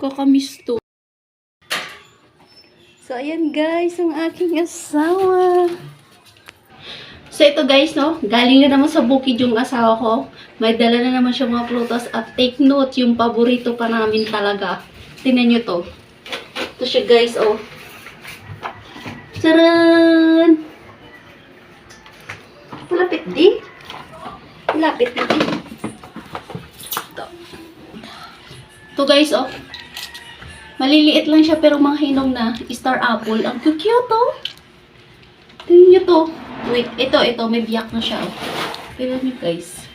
Kakamiss to. So, ayan guys, ang aking asawa. So, ito guys, no? Galing na naman sa bukid yung asawa ko. May dala na naman siya mga prutas. At take note, yung paborito pa namin talaga. Tingnan nyo to. Ito siya guys, oh. Charan! Malapit di. Malapit na di. Ito. Ito guys, oh. Maliliit lang siya pero mga hinog na. Star apple. Ang cute, oh. Tingnan nyo to. Wait, ito. May biyak na siya, oh. Tingnan nyo guys.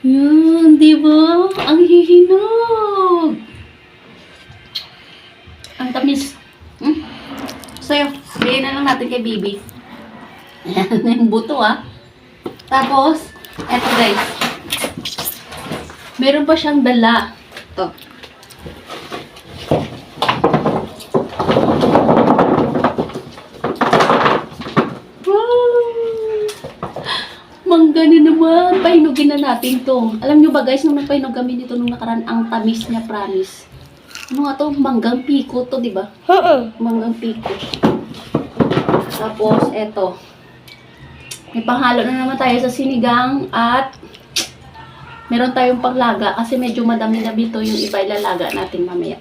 Yan, diba? Ang hihinog. Ang tamis. Sa'yo, bigyan na lang natin kay Bibi. Ayan, yung buto, ah. Tapos, eto guys. Meron pa siyang dala. Ito. Mangga na naman. Pahinugin na natin to. Alam nyo ba guys, nung nagpahinog kami dito nung nakaraan, ang tamis niya, promise. Ano nga to? Manggang piko to, di ba? Manggang piko. Tapos, eto. May panghalo na naman tayo sa sinigang at meron tayong panglaga kasi medyo madami-dami to, yung iba ilalaga natin mamaya.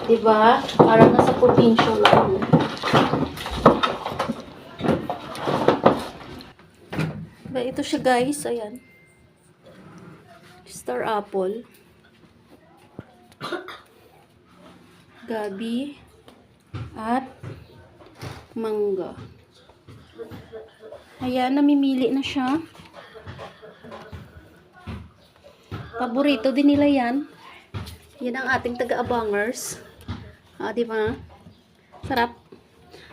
Di ba? Parang nasa probinsya lang. Ito siya guys, ayan. Star apple. Gabi. At mangga. Ayan, namimili na siya. Paborito din nila yan. Yan ang ating taga-abangers. Ah, di ba? Sarap.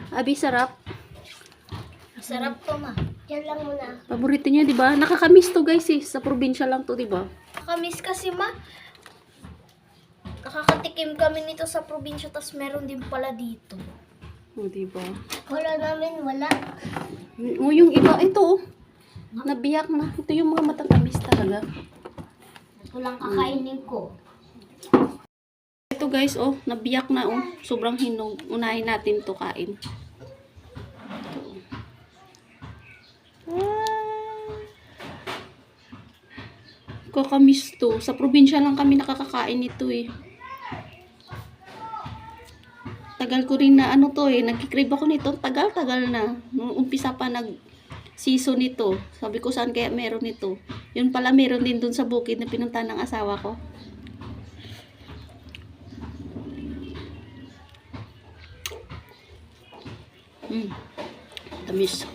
Abi, sarap. Sarap to, ma. Yan lang muna. Paborito niya, di ba? Nakakamiss to, guys, eh. Sa probinsya lang to, di ba? Nakakamiss kasi, ma. Nakakatikim kami nito sa probinsya, tas meron din pala dito. O, di ba? Wala namin, wala. O, yung iba, ito, oh. Nabiyak na. Ito yung mga matatamis talaga. Ito lang kakainin ko. Ito, guys, oh. Nabiyak na, oh. Sobrang hinog. Unahin natin to kain. Kakamiss to. Sa probinsya lang kami nakakakain nito eh. Tagal ko rin na ano to eh. Nagkikrib ako nito. Tagal-tagal na. Nung umpisa pa nag-season nito. Sabi ko saan kaya meron nito. Yun pala meron din dun sa bukid na pinuntahan ng asawa ko. Tamis.